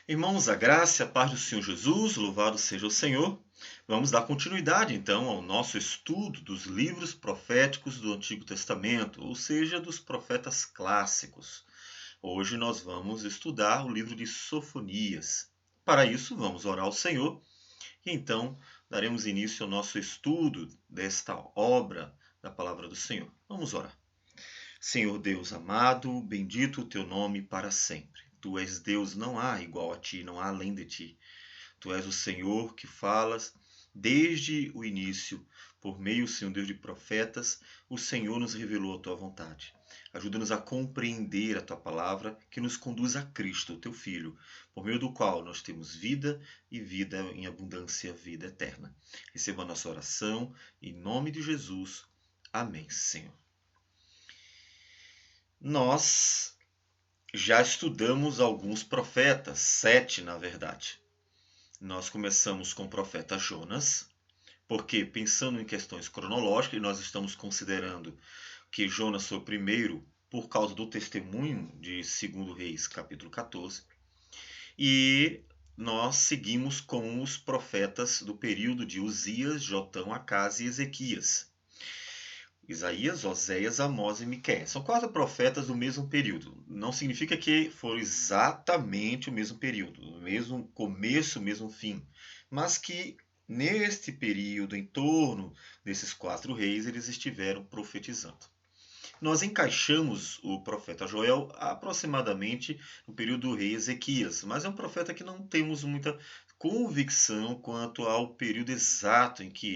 Irmãos, a graça e a paz do Senhor Jesus, louvado seja o Senhor. Vamos dar continuidade então ao nosso estudo dos livros proféticos do Antigo Testamento, ou seja, dos profetas clássicos. Hoje nós vamos estudar o livro de Sofonias. Para isso, vamos orar ao Senhor e então daremos início ao nosso estudo desta obra da palavra do Senhor. Vamos orar. Senhor Deus amado, bendito o teu nome para sempre. Tu és Deus, não há igual a ti, não há além de ti. Tu és o Senhor que falas desde o início, por meio, Senhor Deus, de profetas, o Senhor nos revelou a tua vontade. Ajuda-nos a compreender a tua palavra que nos conduz a Cristo, o teu Filho, por meio do qual nós temos vida e vida em abundância, vida eterna. Receba a nossa oração, em nome de Jesus. Amém, Senhor. Nós já estudamos alguns profetas, 7 na verdade. Nós começamos com o profeta Jonas, porque pensando em questões cronológicas, nós estamos considerando que Jonas foi o primeiro por causa do testemunho de 2 Reis, capítulo 14. E nós seguimos com os profetas do período de Uzias, Jotão, Acás e Ezequias. Isaías, Oséias, Amós e Miqueias. São 4 profetas do mesmo período. Não significa que foram exatamente o mesmo período, o mesmo começo, o mesmo fim. Mas que neste período, em torno desses 4 reis, eles estiveram profetizando. Nós encaixamos o profeta Joel aproximadamente no período do rei Ezequias, mas é um profeta que não temos muita convicção quanto ao período exato em que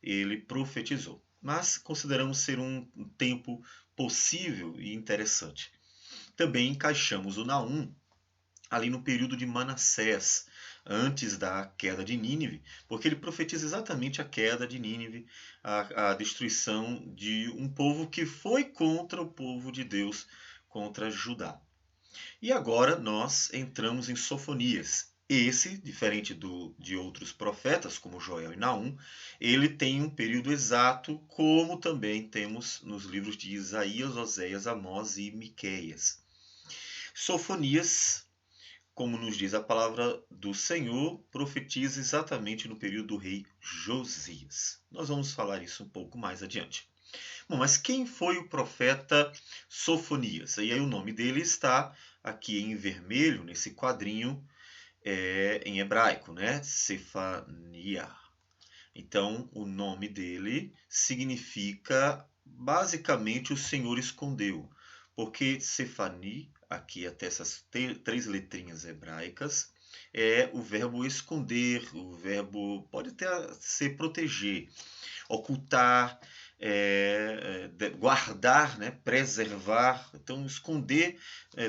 ele profetizou. Mas consideramos ser um tempo possível e interessante. Também encaixamos o Naum ali no período de Manassés, antes da queda de Nínive, porque ele profetiza exatamente a queda de Nínive, a destruição de um povo que foi contra o povo de Deus, contra Judá. E agora nós entramos em Sofonias. Esse, diferente de outros profetas, como Joel e Naum, ele tem um período exato, como também temos nos livros de Isaías, Oséias, Amós e Miqueias. Sofonias, como nos diz a palavra do Senhor, profetiza exatamente no período do rei Josias. Nós vamos falar isso um pouco mais adiante. Bom, mas quem foi o profeta Sofonias? E aí o nome dele está aqui em vermelho, nesse quadrinho em hebraico, né? Sefania. Então, o nome dele significa basicamente o Senhor escondeu, porque Sefani, aqui até essas 3 letrinhas hebraicas, é o verbo esconder, o verbo pode até ser proteger, ocultar, guardar, né, preservar, então esconder,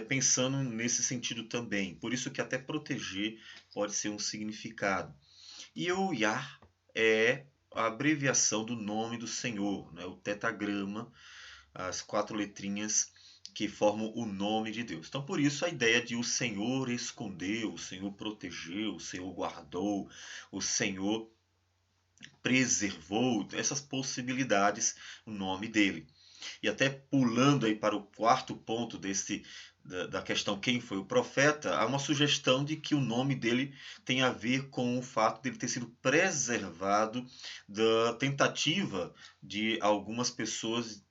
pensando nesse sentido também. Por isso que até proteger pode ser um significado. E o Yah é a abreviação do nome do Senhor, né, o tetagrama, as 4 letrinhas que formam o nome de Deus. Então, por isso a ideia de o Senhor escondeu, o Senhor protegeu, o Senhor guardou, o Senhor preservou, essas possibilidades, o nome dele. E até pulando aí para o 4º ponto da questão quem foi o profeta, há uma sugestão de que o nome dele tem a ver com o fato de ele ter sido preservado da tentativa de algumas pessoas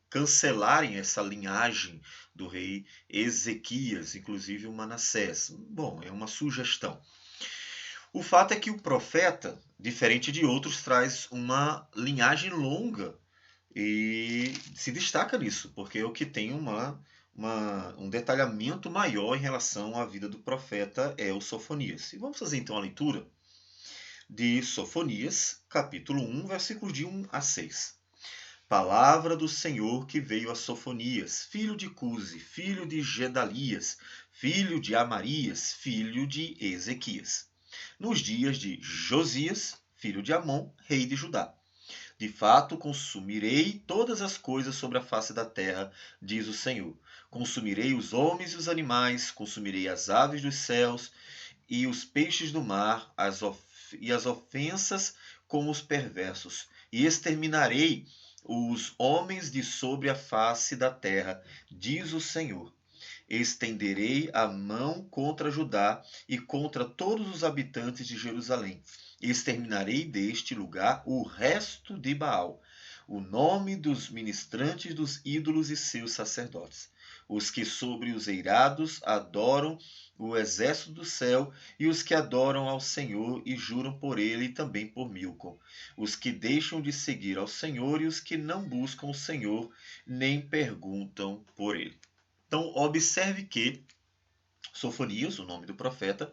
cancelarem essa linhagem do rei Ezequias, inclusive o Manassés. Bom, é uma sugestão. O fato é que o profeta, diferente de outros, traz uma linhagem longa e se destaca nisso, porque é o que tem um detalhamento maior em relação à vida do profeta é o Sofonias. E vamos fazer então a leitura de Sofonias, capítulo 1, versículos de 1 a 6. Palavra do Senhor que veio a Sofonias, filho de Cusi, filho de Gedalias, filho de Amarias, filho de Ezequias, nos dias de Josias, filho de Amon, rei de Judá. De fato, consumirei todas as coisas sobre a face da terra, diz o Senhor. Consumirei os homens e os animais, consumirei as aves dos céus e os peixes do mar, e as ofensas com os perversos, e exterminarei os homens de sobre a face da terra, diz o Senhor. estenderei a mão contra Judá e contra todos os habitantes de Jerusalém. Exterminarei deste lugar o resto de Baal, o nome dos ministrantes dos ídolos e seus sacerdotes, os que sobre os eirados adoram o exército do céu, e os que adoram ao Senhor e juram por ele e também por Milcom, os que deixam de seguir ao Senhor e os que não buscam o Senhor, nem perguntam por ele. Então, observe que Sofonias, o nome do profeta,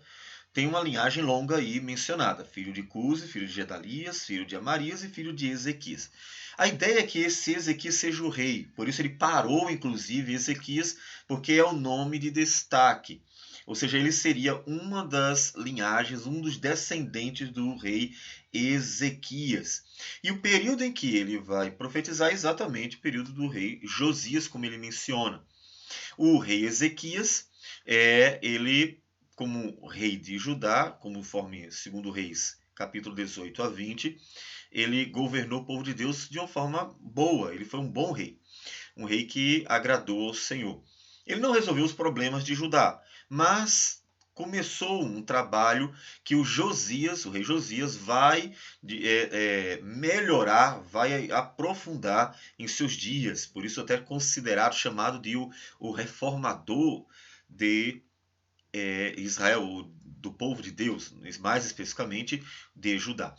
tem uma linhagem longa aí mencionada: filho de Cusi, filho de Gedalias, filho de Amarias e filho de Ezequias. A ideia é que esse Ezequias seja o rei, por isso ele parou, inclusive, Ezequias, porque é o nome de destaque. Ou seja, ele seria uma das linhagens, um dos descendentes do rei Ezequias. E o período em que ele vai profetizar é exatamente o período do rei Josias, como ele menciona. O rei Ezequias, ele, como rei de Judá, conforme 2 Reis, capítulo 18 a 20, ele governou o povo de Deus de uma forma boa. Ele foi um bom rei, um rei que agradou ao Senhor. Ele não resolveu os problemas de Judá, mas começou um trabalho que o rei Josias, vai melhorar, vai aprofundar em seus dias. Por isso até considerado, chamado de o reformador de Israel, do povo de Deus, mais especificamente de Judá.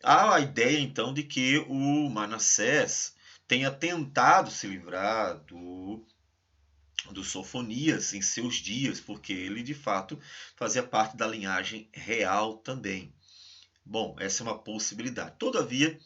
Há a ideia então de que o Manassés tenha tentado se livrar do Sofonias em seus dias, porque ele de fato fazia parte da linhagem real também. Bom, essa é uma possibilidade. Todavia,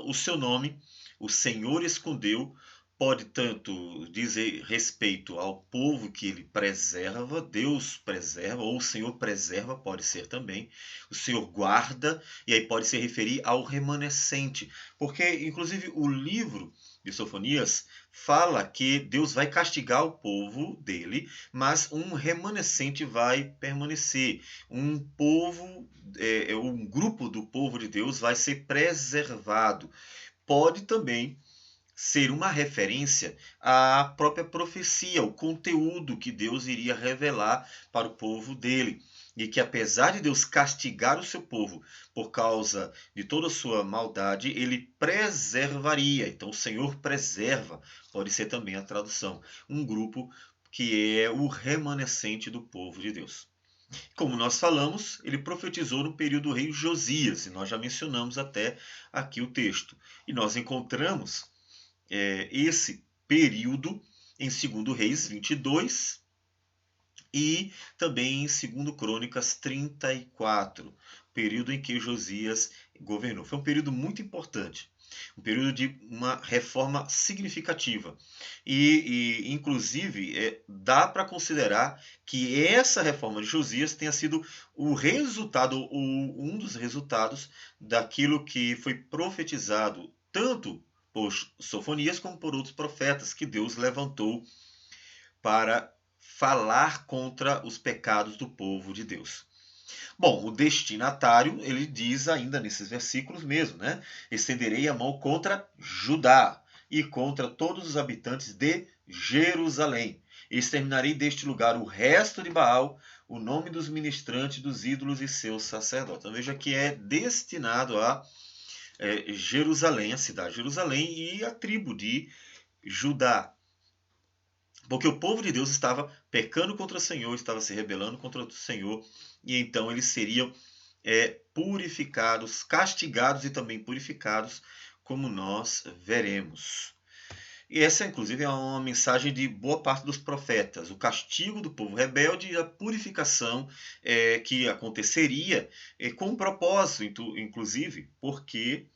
o seu nome, o Senhor escondeu, pode tanto dizer respeito ao povo que ele preserva, Deus preserva, ou o Senhor preserva, pode ser também, o Senhor guarda, e aí pode se referir ao remanescente, porque inclusive o livro de Sofonias fala que Deus vai castigar o povo dele, mas um remanescente vai permanecer. Um povo, um grupo do povo de Deus vai ser preservado. Pode também ser uma referência à própria profecia, o conteúdo que Deus iria revelar para o povo dele. E que apesar de Deus castigar o seu povo por causa de toda a sua maldade, ele preservaria. Então o Senhor preserva, pode ser também a tradução. Um grupo que é o remanescente do povo de Deus. Como nós falamos, ele profetizou no período do rei Josias, e nós já mencionamos até aqui o texto. E nós encontramos esse período em 2 Reis 22 e também em 2 Crônicas 34, período em que Josias governou. Foi um período muito importante, um período de uma reforma significativa. Inclusive, dá para considerar que essa reforma de Josias tenha sido o resultado, um dos resultados daquilo que foi profetizado, tanto por Sofonias como por outros profetas que Deus levantou para falar contra os pecados do povo de Deus. Bom, o destinatário, ele diz ainda nesses versículos mesmo, né? Estenderei a mão contra Judá e contra todos os habitantes de Jerusalém. Exterminarei deste lugar o resto de Baal, o nome dos ministrantes dos ídolos e seus sacerdotes. Então veja que é destinado a Jerusalém, a cidade de Jerusalém e a tribo de Judá. Porque o povo de Deus estava pecando contra o Senhor, estava se rebelando contra o Senhor, e então eles seriam purificados, castigados e também purificados, como nós veremos. E essa, inclusive, é uma mensagem de boa parte dos profetas: o castigo do povo rebelde e a purificação que aconteceria com um propósito, inclusive, porque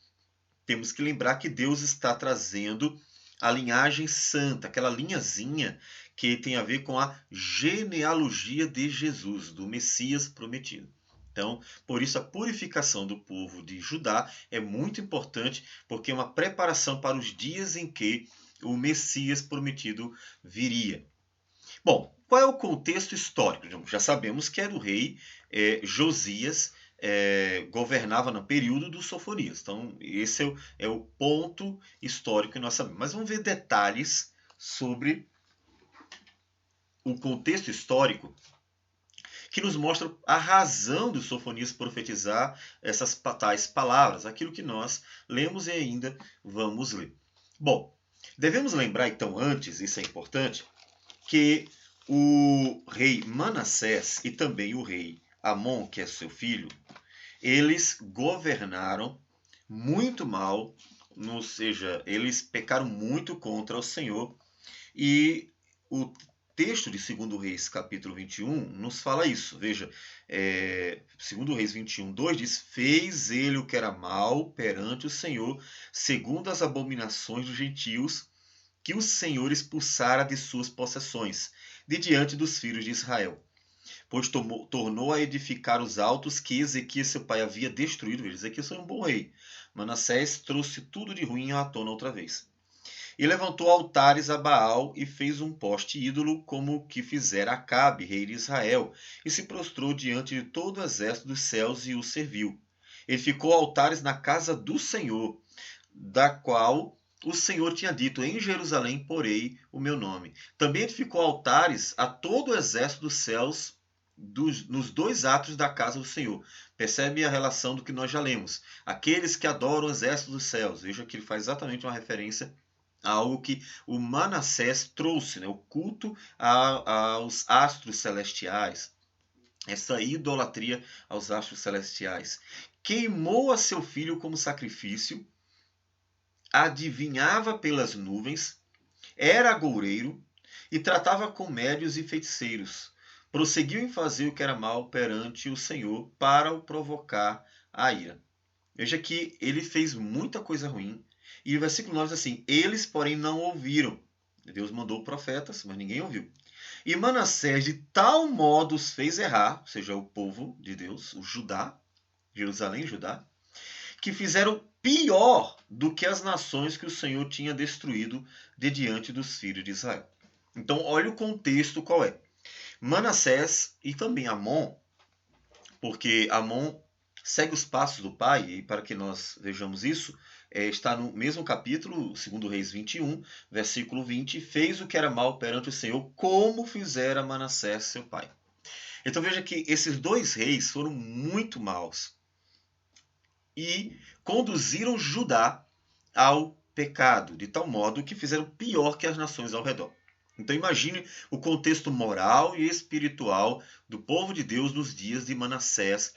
temos que lembrar que Deus está trazendo a linhagem santa, aquela linhazinha que tem a ver com a genealogia de Jesus, do Messias prometido. Então, por isso a purificação do povo de Judá é muito importante, porque é uma preparação para os dias em que o Messias prometido viria. Bom, qual é o contexto histórico? Já sabemos que era o rei Josias, governava no período dos Sofonias. Então, esse é o ponto histórico que nós sabemos. Mas vamos ver detalhes sobre o contexto histórico que nos mostra a razão do Sofonias profetizar essas tais palavras, aquilo que nós lemos e ainda vamos ler. Bom, devemos lembrar então antes, isso é importante, que o rei Manassés e também o rei Amon, que é seu filho, eles governaram muito mal, ou seja, eles pecaram muito contra o Senhor, e o texto de 2 Reis, capítulo 21, nos fala isso. Veja, 2 Reis 21, 2 diz: fez ele o que era mal perante o Senhor, segundo as abominações dos gentios, que o Senhor expulsara de suas possessões, de diante dos filhos de Israel. Pois tornou a edificar os altos que Ezequias seu pai havia destruído. Veja, Ezequias foi um bom rei. Manassés trouxe tudo de ruim à tona outra vez. E levantou altares a Baal e fez um poste ídolo, como o que fizera Acabe, rei de Israel, e se prostrou diante de todo o exército dos céus e o serviu. Edificou altares na casa do Senhor, da qual o Senhor tinha dito: em Jerusalém porei o meu nome. Também edificou altares a todo o exército dos céus nos dois atos da casa do Senhor. Percebe a relação do que nós já lemos. Aqueles que adoram o exército dos céus. Veja que ele faz exatamente uma referência a algo que o Manassés trouxe, né? O culto aos astros celestiais. Essa idolatria aos astros celestiais. Queimou a seu filho como sacrifício, adivinhava pelas nuvens, era agoureiro e tratava com médios e feiticeiros. Prosseguiu em fazer o que era mal perante o Senhor para o provocar a ira. Veja que ele fez muita coisa ruim. E o versículo 9 diz assim: eles, porém, não ouviram. Deus mandou profetas, mas ninguém ouviu. E Manassés de tal modo os fez errar, ou seja, o povo de Deus, o Judá, Jerusalém, Judá, que fizeram pior do que as nações que o Senhor tinha destruído de diante dos filhos de Israel. Então, olha o contexto qual é. Manassés e também Amon, porque Amon segue os passos do pai, e para que nós vejamos isso, está no mesmo capítulo, 2 Reis 21, versículo 20, fez o que era mal perante o Senhor, como fizera Manassés seu pai. Então veja que esses dois reis foram muito maus e conduziram Judá ao pecado, de tal modo que fizeram pior que as nações ao redor. Então imagine o contexto moral e espiritual do povo de Deus nos dias de Manassés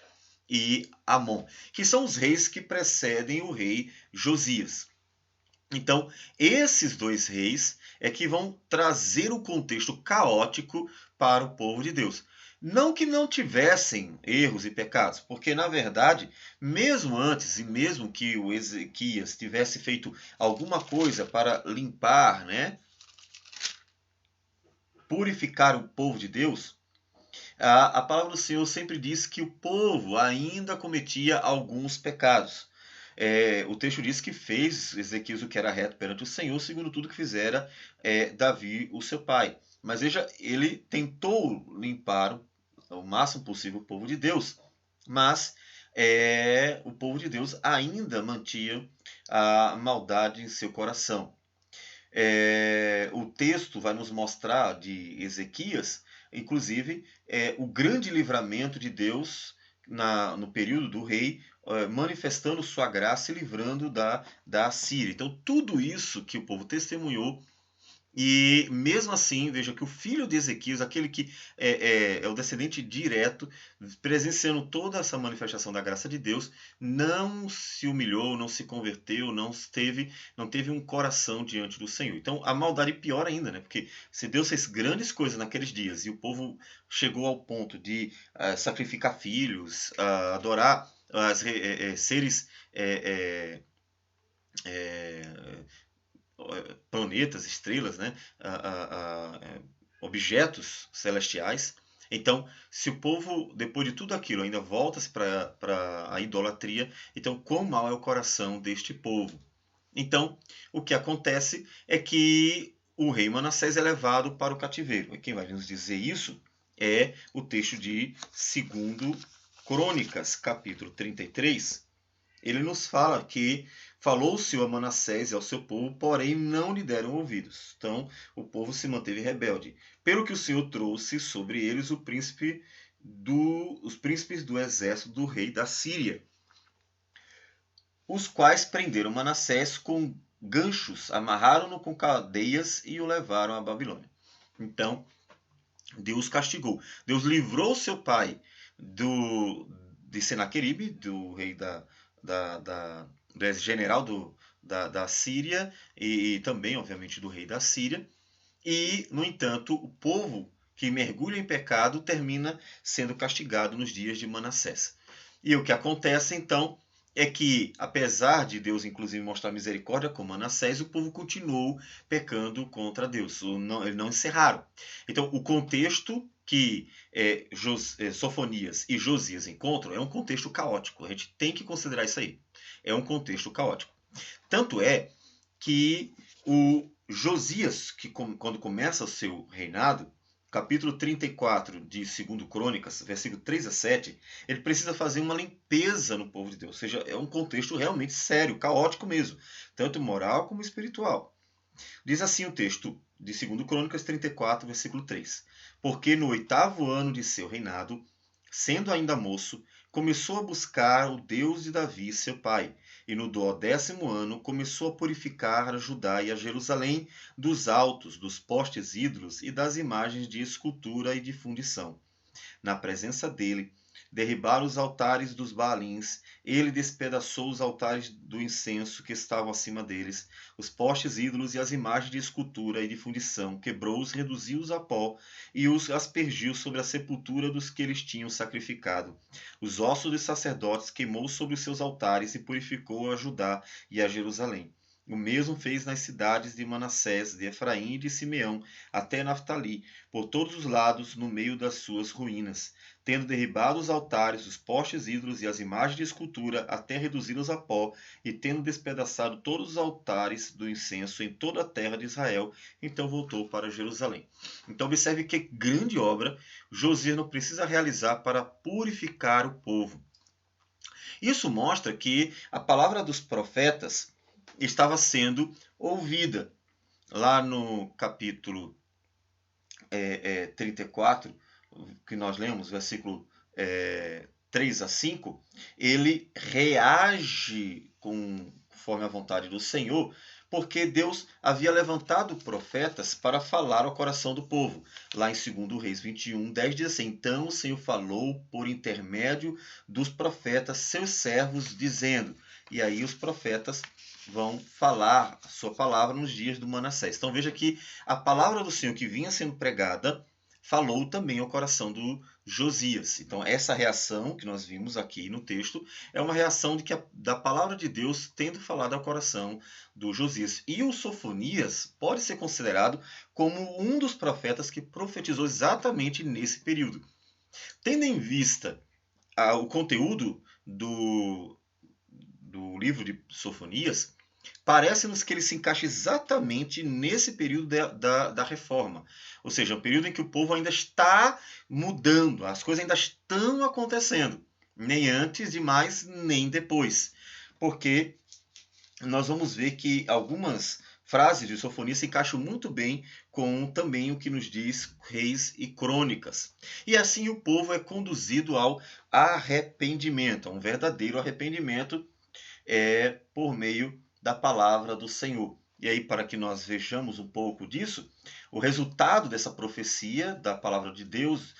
e Amon, que são os reis que precedem o rei Josias. Então, esses dois reis é que vão trazer o contexto caótico para o povo de Deus. Não que não tivessem erros e pecados, porque na verdade, mesmo antes e mesmo que o Ezequias tivesse feito alguma coisa para limpar, né, purificar o povo de Deus, a palavra do Senhor sempre diz que o povo ainda cometia alguns pecados. O texto diz que fez Ezequias o que era reto perante o Senhor, segundo tudo que fizera Davi, o seu pai. Mas veja, ele tentou limpar o máximo possível o povo de Deus, mas o povo de Deus ainda mantinha a maldade em seu coração. O texto vai nos mostrar de Ezequias, inclusive, o grande livramento de Deus no período do rei, manifestando sua graça e livrando da Assíria. Então, tudo isso que o povo testemunhou. E mesmo assim, veja que o filho de Ezequias, aquele que é o descendente direto, presenciando toda essa manifestação da graça de Deus, não se humilhou, não se converteu, não teve um coração diante do Senhor. Então a maldade pior ainda, né? Porque se Deus fez grandes coisas naqueles dias e o povo chegou ao ponto de sacrificar filhos, adorar seres planetas, estrelas, né? Objetos celestiais. Então, se o povo, depois de tudo aquilo, ainda volta-se para a idolatria, então quão mau é o coração deste povo? Então, o que acontece é que o rei Manassés é levado para o cativeiro. E quem vai nos dizer isso é o texto de 2 Crônicas, capítulo 33. ele nos fala que falou o Senhor a Manassés e ao seu povo, porém não lhe deram ouvidos. Então o povo se manteve rebelde. Pelo que o Senhor trouxe sobre eles os príncipes do exército do rei da Síria, os quais prenderam Manassés com ganchos, amarraram-no com cadeias e o levaram à Babilônia. Então Deus castigou. Deus livrou seu pai de Senaqueribe, do rei do general da Síria, e também, obviamente, do rei da Síria. E, no entanto, o povo que mergulha em pecado termina sendo castigado nos dias de Manassés. E o que acontece, então, é que, apesar de Deus, inclusive, mostrar misericórdia com Manassés, o povo continuou pecando contra Deus. Eles não encerraram. Então, o contexto que Sofonias e Josias encontram é um contexto caótico. A gente tem que considerar isso aí. É um contexto caótico. Tanto é que o Josias, que quando começa o seu reinado, capítulo 34 de 2 Crônicas, versículo 3 a 7, ele precisa fazer uma limpeza no povo de Deus. Ou seja, é um contexto realmente sério, caótico mesmo, tanto moral como espiritual. Diz assim o texto de 2 Crônicas 34, versículo 3. Porque no 8º ano de seu reinado, sendo ainda moço, começou a buscar o Deus de Davi, seu pai, e no 10º ano começou a purificar a Judá e a Jerusalém dos altos, dos postes ídolos e das imagens de escultura e de fundição. Na presença dele, derribaram os altares dos Baalins, ele despedaçou os altares do incenso que estavam acima deles, os postes ídolos e as imagens de escultura e de fundição, quebrou-os, reduziu-os a pó e os aspergiu sobre a sepultura dos que eles tinham sacrificado. Os ossos dos sacerdotes queimou sobre os seus altares e purificou a Judá e a Jerusalém. O mesmo fez nas cidades de Manassés, de Efraim e de Simeão, até Naftali, por todos os lados, no meio das suas ruínas, tendo derribado os altares, os postes ídolos e as imagens de escultura, até reduzi-los a pó, e tendo despedaçado todos os altares do incenso em toda a terra de Israel, então voltou para Jerusalém. Então observe que grande obra Josias não precisa realizar para purificar o povo. Isso mostra que a palavra dos profetas estava sendo ouvida. Lá no capítulo 34, que nós lemos, versículo 3 a 5, ele reage conforme a vontade do Senhor, porque Deus havia levantado profetas para falar ao coração do povo. Lá em 2 Reis 21, 10 diz assim: Então o Senhor falou por intermédio dos profetas, seus servos, dizendo. E aí os profetas vão falar a sua palavra nos dias do Manassés. Então veja que a palavra do Senhor que vinha sendo pregada falou também ao coração do Josias. Então essa reação que nós vimos aqui no texto é uma reação da palavra de Deus tendo falado ao coração do Josias. E o Sofonias pode ser considerado como um dos profetas que profetizou exatamente nesse período. Tendo em vista o conteúdo do livro de Sofonias, parece-nos que ele se encaixa exatamente nesse período da reforma. Ou seja, um período em que o povo ainda está mudando, as coisas ainda estão acontecendo. Nem antes demais, nem depois. Porque nós vamos ver que algumas frases de Sofonias se encaixam muito bem com também o que nos diz Reis e Crônicas. E assim o povo é conduzido ao arrependimento, a um verdadeiro arrependimento por meio da palavra do Senhor. E aí, para que nós vejamos um pouco disso, o resultado dessa profecia da palavra de Deus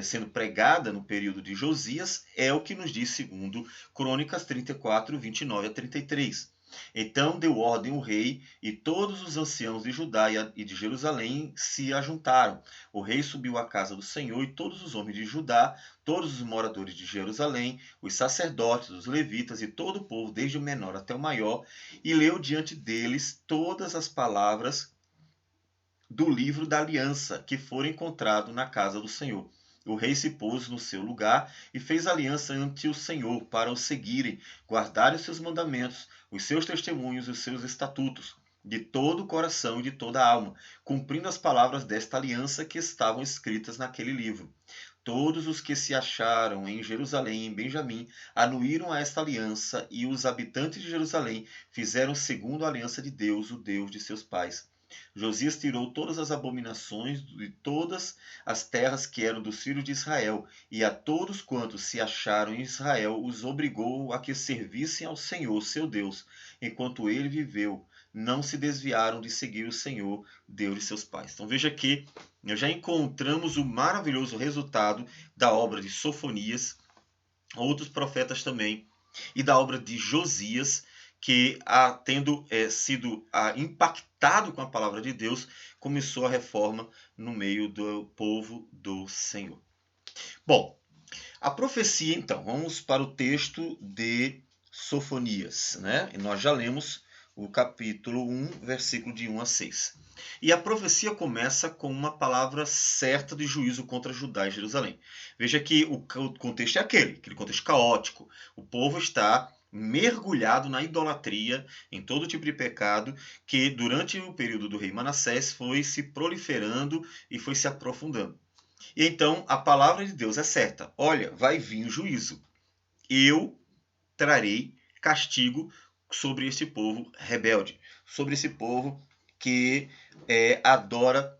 sendo pregada no período de Josias é o que nos diz segundo Crônicas 34, 29 a 33. Então deu ordem o rei, e todos os anciãos de Judá e de Jerusalém se ajuntaram. O rei subiu à casa do Senhor, e todos os homens de Judá, todos os moradores de Jerusalém, os sacerdotes, os levitas e todo o povo, desde o menor até o maior, e leu diante deles todas as palavras do livro da aliança que for encontrado na casa do Senhor. O rei se pôs no seu lugar e fez aliança ante o Senhor para o seguirem, guardarem os seus mandamentos, os seus testemunhos e os seus estatutos. de todo o coração e de toda a alma, cumprindo as palavras desta aliança que estavam escritas naquele livro. Todos os que se acharam em Jerusalém e em Benjamim anuíram a esta aliança, e os habitantes de Jerusalém fizeram segundo a aliança de Deus, o Deus de seus pais. Josias tirou todas as abominações de todas as terras que eram dos filhos de Israel, e a todos quantos se acharam em Israel os obrigou a que servissem ao Senhor, seu Deus, enquanto ele viveu. Não se desviaram de seguir o Senhor, Deus de seus pais. Então veja que nós já encontramos o maravilhoso resultado da obra de Sofonias, outros profetas também, e da obra de Josias, que, tendo sido impactado com a palavra de Deus, começou a reforma no meio do povo do Senhor. Bom, a profecia, então, vamos para o texto de Sofonias, né? E nós já lemos o capítulo 1, versículo de 1 a 6. E a profecia começa com uma palavra certa de juízo contra Judá e Jerusalém. Veja que o contexto é aquele contexto caótico. O povo está mergulhado na idolatria, em todo tipo de pecado, que durante o período do rei Manassés foi se proliferando e foi se aprofundando. E então a palavra de Deus é certa. Olha, vai vir o juízo. Eu trarei castigo sobre esse povo rebelde, sobre esse povo que adora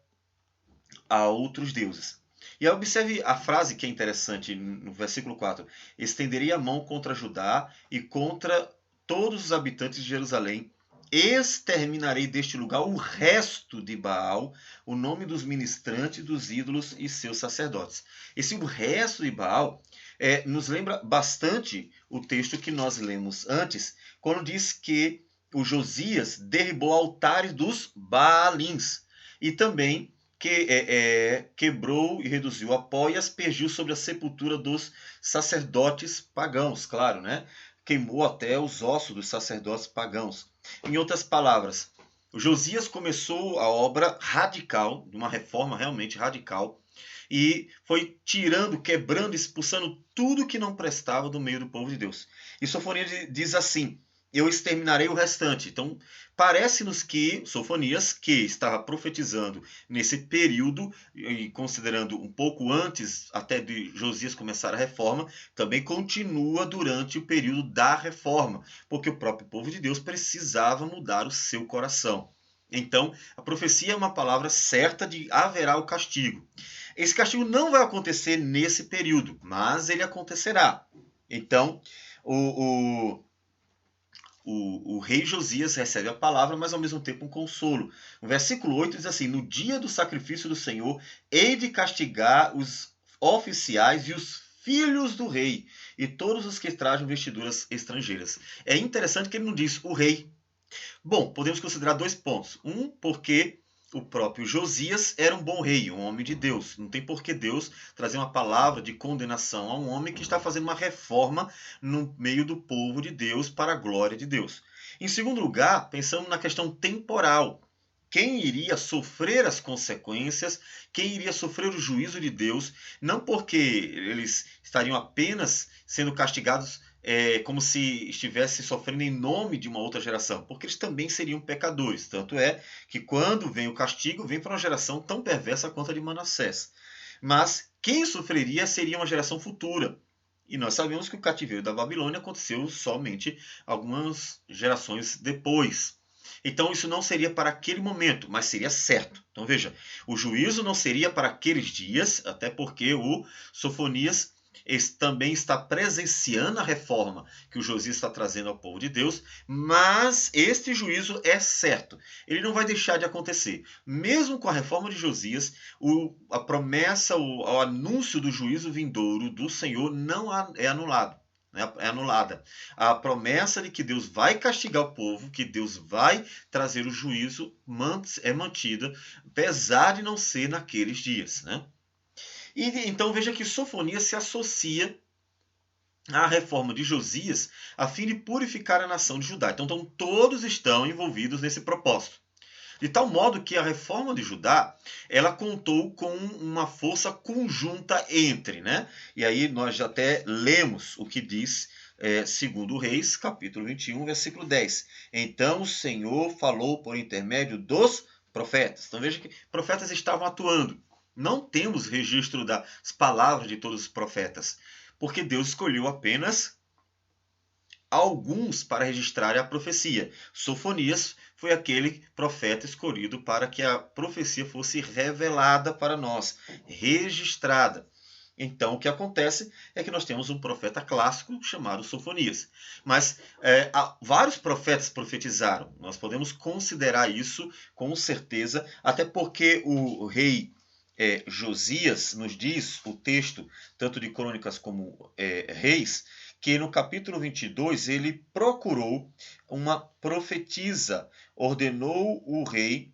a outros deuses. E aí observe a frase que é interessante no versículo 4. Estenderei a mão contra Judá e contra todos os habitantes de Jerusalém. Exterminarei deste lugar o resto de Baal, o nome dos ministrantes dos ídolos e seus sacerdotes. Esse o resto de Baal nos lembra bastante o texto que nós lemos antes, quando diz que o Josias derribou altares dos Baalins e também quebrou e reduziu a pó e aspergiu sobre a sepultura dos sacerdotes pagãos, claro, né? Queimou até os ossos dos sacerdotes pagãos. Em outras palavras, o Josias começou a obra radical, uma reforma realmente radical, e foi tirando, quebrando, expulsando tudo que não prestava do meio do povo de Deus. E Sofonias diz assim: eu exterminarei o restante. Então, parece-nos que Sofonias, que estava profetizando nesse período, e considerando um pouco antes até de Josias começar a reforma, também continua durante o período da reforma, porque o próprio povo de Deus precisava mudar o seu coração. Então, a profecia é uma palavra certa de haverá o castigo. Esse castigo não vai acontecer nesse período, mas ele acontecerá. Então, o rei Josias recebe a palavra, mas ao mesmo tempo um consolo. O versículo 8 diz assim: no dia do sacrifício do Senhor, hei de castigar os oficiais e os filhos do rei, e todos os que trajam vestiduras estrangeiras. É interessante que ele não diz o rei. Bom, podemos considerar dois pontos. Um, porque o próprio Josias era um bom rei, um homem de Deus. Não tem por que Deus trazer uma palavra de condenação a um homem que está fazendo uma reforma no meio do povo de Deus para a glória de Deus. Em segundo lugar, pensamos na questão temporal. Quem iria sofrer as consequências, quem iria sofrer o juízo de Deus, não porque eles estariam apenas sendo castigados como se estivesse sofrendo em nome de uma outra geração, porque eles também seriam pecadores. Tanto é que quando vem o castigo, vem para uma geração tão perversa quanto a de Manassés. Mas quem sofreria seria uma geração futura. E nós sabemos que o cativeiro da Babilônia aconteceu somente algumas gerações depois. Então isso não seria para aquele momento, mas seria certo. Então veja, o juízo não seria para aqueles dias, até porque o Sofonias também está presenciando a reforma que o Josias está trazendo ao povo de Deus, mas este juízo é certo. Ele não vai deixar de acontecer. Mesmo com a reforma de Josias, a promessa, o anúncio do juízo vindouro do Senhor não é anulado. É anulada. A promessa de que Deus vai castigar o povo, que Deus vai trazer o juízo, é mantida, apesar de não ser naqueles dias, né? E então veja que Sofonias se associa à reforma de Josias a fim de purificar a nação de Judá. Então todos estão envolvidos nesse propósito. De tal modo que a reforma de Judá, ela contou com uma força conjunta entre, né? E aí nós já até lemos o que diz segundo Reis, capítulo 21, versículo 10. Então o Senhor falou por intermédio dos profetas. Então veja que profetas estavam atuando. Não temos registro das palavras de todos os profetas, porque Deus escolheu apenas alguns para registrar a profecia. Sofonias foi aquele profeta escolhido para que a profecia fosse revelada para nós, registrada. Então, o que acontece é que nós temos um profeta clássico chamado Sofonias. Mas vários profetas profetizaram. Nós podemos considerar isso com certeza, até porque o rei Josias nos diz, o texto, tanto de Crônicas como Reis, que no capítulo 22 ele procurou uma profetisa, ordenou o rei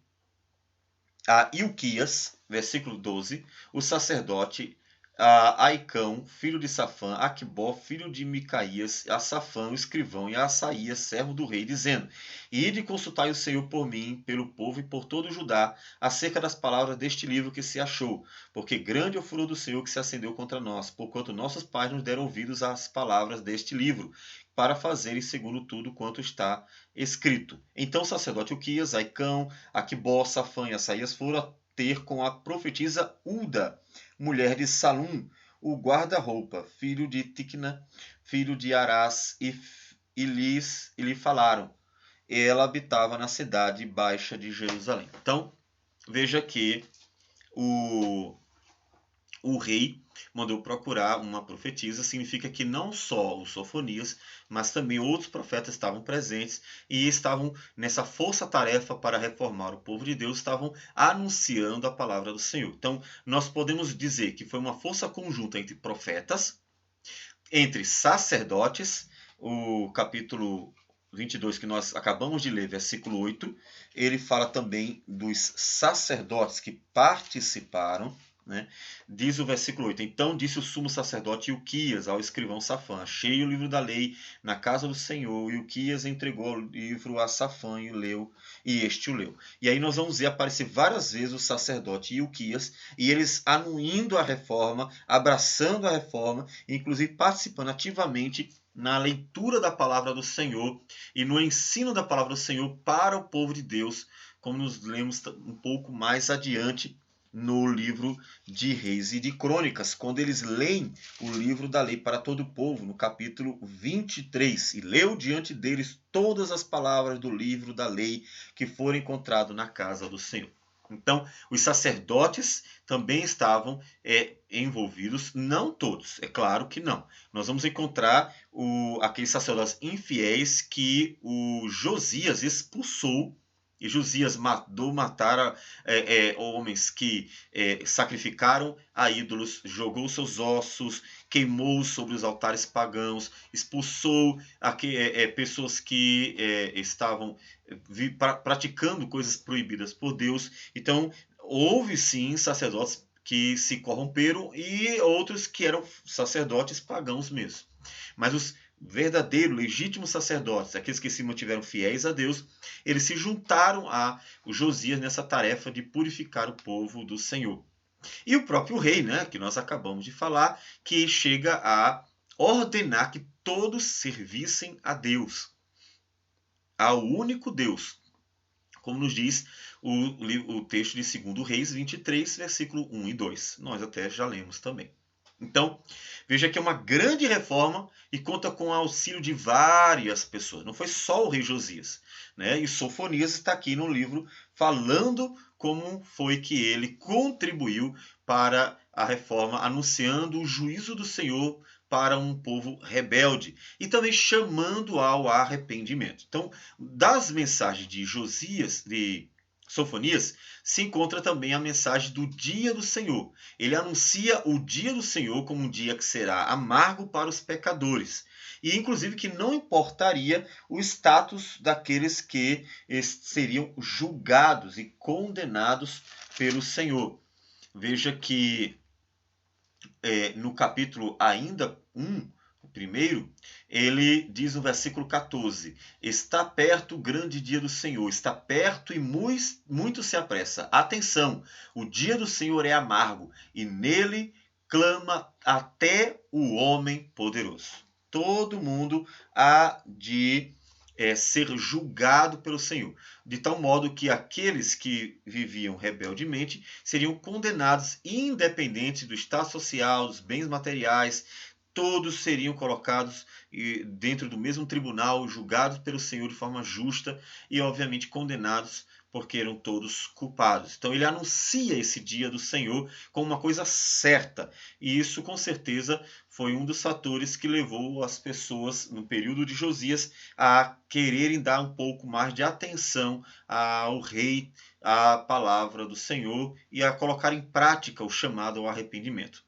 a Ilquias, versículo 12, o sacerdote, a Aicão, filho de Safã, Aquibó, filho de Micaías, a Safã, o escrivão, e a Asaías, servo do rei, dizendo: Ide consultai o Senhor por mim, pelo povo e por todo o Judá, acerca das palavras deste livro que se achou, porque grande é o furor do Senhor que se acendeu contra nós, porquanto nossos pais nos deram ouvidos às palavras deste livro, para fazerem segundo tudo quanto está escrito. Então o sacerdote Ilquias, Aicão, Aquibó, Safã e Asaías foram ter com a profetisa Ulda, mulher de Salum, o guarda-roupa, filho de Ticna, filho de Arás, e lhe falaram. Ela habitava na cidade baixa de Jerusalém. Então, veja que o rei mandou procurar uma profetisa, significa que não só os Sofonias, mas também outros profetas estavam presentes e estavam nessa força-tarefa para reformar o povo de Deus, estavam anunciando a palavra do Senhor. Então, nós podemos dizer que foi uma força conjunta entre profetas, entre sacerdotes, o capítulo 22 que nós acabamos de ler, versículo 8, ele fala também dos sacerdotes que participaram, né? Diz o versículo 8: Então disse o sumo sacerdote Ilquias ao escrivão Safã: Achei o livro da lei na casa do Senhor. E Ilquias entregou o livro a Safã e o leu, e este o leu. E aí nós vamos ver aparecer várias vezes o sacerdote Ilquias, e eles anuindo a reforma, abraçando a reforma, inclusive participando ativamente na leitura da palavra do Senhor e no ensino da palavra do Senhor para o povo de Deus, como nos lemos um pouco mais adiante no livro de Reis e de Crônicas, quando eles leem o livro da lei para todo o povo, no capítulo 23, e leu diante deles todas as palavras do livro da lei que foram encontradas na casa do Senhor. Então, os sacerdotes também estavam envolvidos, não todos, é claro que não. Nós vamos encontrar aqueles sacerdotes infiéis que o Josias expulsou, e Josias mandou matar homens que sacrificaram a ídolos, jogou seus ossos, queimou sobre os altares pagãos, expulsou pessoas que estavam praticando coisas proibidas por Deus. Então, houve sim sacerdotes que se corromperam e outros que eram sacerdotes pagãos mesmo. Mas os verdadeiros, legítimos sacerdotes, aqueles que se mantiveram fiéis a Deus, eles se juntaram a Josias nessa tarefa de purificar o povo do Senhor. E o próprio rei, né, que nós acabamos de falar, que chega a ordenar que todos servissem a Deus, ao único Deus, como nos diz o texto de 2 Reis 23, versículo 1 e 2. Nós até já lemos também. Então, veja que é uma grande reforma e conta com o auxílio de várias pessoas. Não foi só o rei Josias, né? E Sofonias está aqui no livro falando como foi que ele contribuiu para a reforma, anunciando o juízo do Senhor para um povo rebelde e também chamando ao arrependimento. Então, das mensagens de Josias, de Sofonias, se encontra também a mensagem do dia do Senhor. Ele anuncia o dia do Senhor como um dia que será amargo para os pecadores. E inclusive que não importaria o status daqueles que seriam julgados e condenados pelo Senhor. Veja que no capítulo ainda 1, o primeiro, ele diz no versículo 14: Está perto o grande dia do Senhor, está perto e muito se apressa. Atenção, o dia do Senhor é amargo e nele clama até o homem poderoso. todo mundo há de ser julgado pelo Senhor, de tal modo que aqueles que viviam rebeldemente seriam condenados, independente do estado social, dos bens materiais, todos seriam colocados dentro do mesmo tribunal, julgados pelo Senhor de forma justa e, obviamente, condenados porque eram todos culpados. Então ele anuncia esse dia do Senhor como uma coisa certa. E isso, com certeza, foi um dos fatores que levou as pessoas, no período de Josias, a quererem dar um pouco mais de atenção ao rei, à palavra do Senhor e a colocar em prática o chamado ao arrependimento.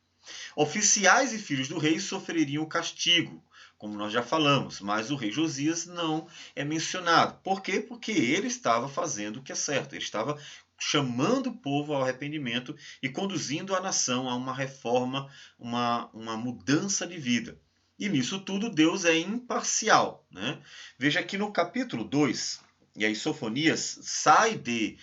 Oficiais e filhos do rei sofreriam castigo, como nós já falamos, mas o rei Josias não é mencionado. Por quê? Porque ele estava fazendo o que é certo, ele estava chamando o povo ao arrependimento e conduzindo a nação a uma reforma, uma mudança de vida. E nisso tudo Deus é imparcial. Né? Veja aqui no capítulo 2, e aí Sofonias sai de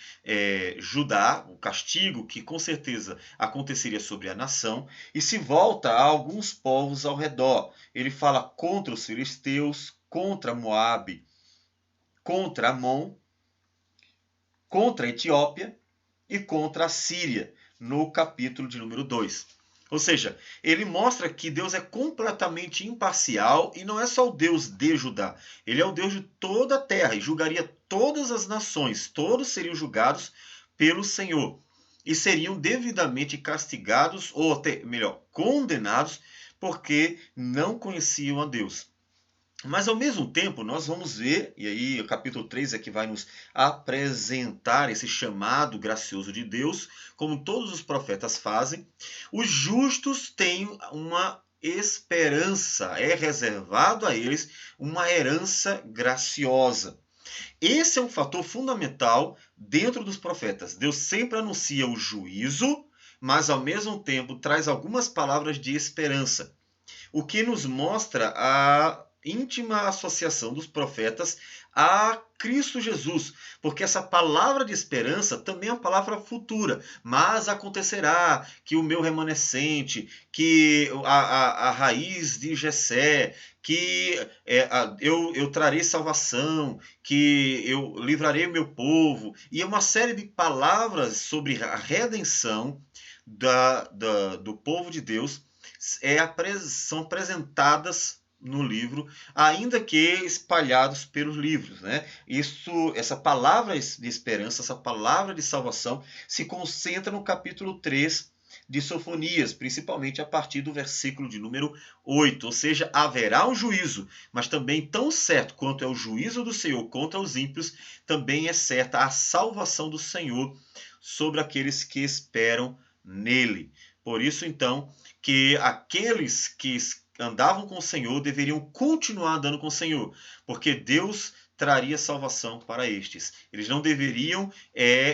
Judá, o castigo que com certeza aconteceria sobre a nação, e se volta a alguns povos ao redor. Ele fala contra os filisteus, contra Moabe, contra Amon, contra a Etiópia e contra a Síria, no capítulo de número 2. Ou seja, ele mostra que Deus é completamente imparcial e não é só o Deus de Judá. Ele é o Deus de toda a terra e julgaria todas as nações. Todos seriam julgados pelo Senhor e seriam devidamente castigados, ou até melhor, condenados, porque não conheciam a Deus. Mas ao mesmo tempo, nós vamos ver, e aí o capítulo 3 é que vai nos apresentar esse chamado gracioso de Deus, como todos os profetas fazem. Os justos têm uma esperança, é reservado a eles uma herança graciosa. Esse é um fator fundamental dentro dos profetas. Deus sempre anuncia o juízo, mas ao mesmo tempo traz algumas palavras de esperança, o que nos mostra a íntima associação dos profetas a Cristo Jesus, porque essa palavra de esperança também é uma palavra futura, mas acontecerá que o meu remanescente, que a raiz de Jessé, que eu trarei salvação, que eu livrarei o meu povo, e é uma série de palavras sobre a redenção do povo de Deus são apresentadas no livro, ainda que espalhados pelos livros. Né? Essa palavra de esperança, essa palavra de salvação, se concentra no capítulo 3 de Sofonias, principalmente a partir do versículo de número 8. Ou seja, haverá um juízo, mas também tão certo quanto é o juízo do Senhor contra os ímpios, também é certa a salvação do Senhor sobre aqueles que esperam nele. Por isso, então, que aqueles que andavam com o Senhor deveriam continuar andando com o Senhor, porque Deus traria salvação para estes. Eles não deveriam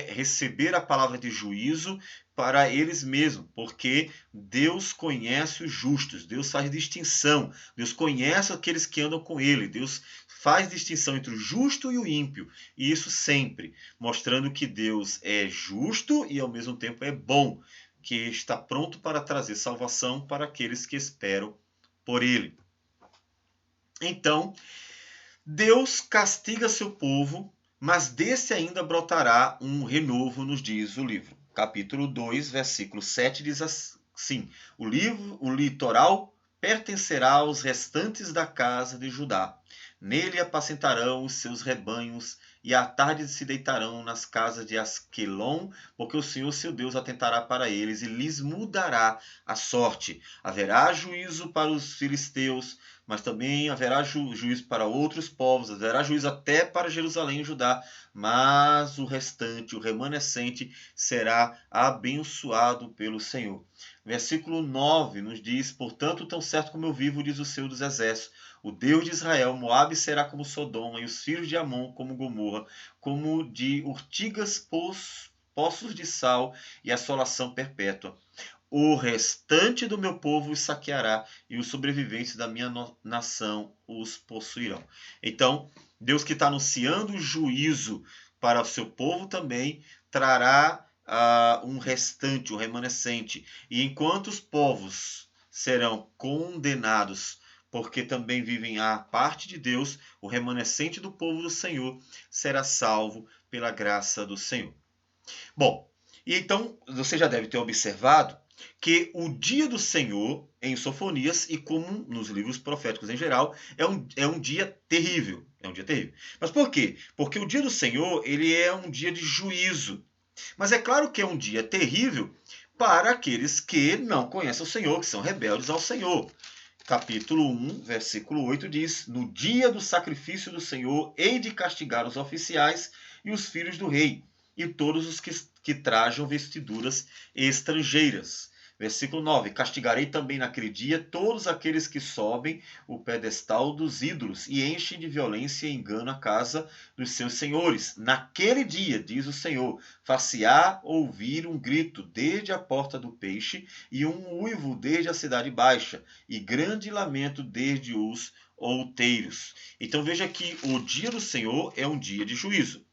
receber a palavra de juízo para eles mesmos, porque Deus conhece os justos, Deus faz distinção, Deus conhece aqueles que andam com Ele, Deus faz distinção entre o justo e o ímpio, e isso sempre, mostrando que Deus é justo e ao mesmo tempo é bom, que está pronto para trazer salvação para aqueles que esperam por ele. Então, Deus castiga seu povo, mas desse ainda brotará um renovo, nos diz o livro. Capítulo 2, versículo 7 diz assim: o litoral pertencerá aos restantes da casa de Judá. Nele apacentarão os seus rebanhos, e à tarde se deitarão nas casas de Asquelon, porque o Senhor seu Deus atentará para eles e lhes mudará a sorte. Haverá juízo para os filisteus, mas também haverá juízo para outros povos, haverá juízo até para Jerusalém e Judá, mas o restante, o remanescente, será abençoado pelo Senhor. Versículo 9 nos diz: portanto, tão certo como eu vivo, diz o Senhor dos Exércitos, o Deus de Israel, Moabe será como Sodoma, e os filhos de Amon como Gomorra, como de urtigas poços de sal e assolação perpétua. O restante do meu povo os saqueará, e os sobreviventes da minha nação os possuirão. Então, Deus que está anunciando o juízo para o seu povo também, trará um restante, um remanescente. E enquanto os povos serão condenados porque também vivem à parte de Deus, o remanescente do povo do Senhor será salvo pela graça do Senhor. Bom, e então você já deve ter observado que o dia do Senhor, em Sofonias, e como nos livros proféticos em geral, é um dia terrível. É um dia terrível. Mas por quê? Porque o dia do Senhor, ele é um dia de juízo. Mas é claro que é um dia terrível para aqueles que não conhecem o Senhor, que são rebeldes ao Senhor. Capítulo 1, versículo 8 diz: No dia do sacrifício do Senhor, hei de castigar os oficiais e os filhos do rei, e todos os que trajam vestiduras estrangeiras. Versículo 9: Castigarei também naquele dia todos aqueles que sobem o pedestal dos ídolos e enchem de violência e engano a casa dos seus senhores. Naquele dia, diz o Senhor, far-se-á ouvir um grito desde a porta do peixe e um uivo desde a cidade baixa e grande lamento desde os outeiros. Então veja que o dia do Senhor é um dia de juízo.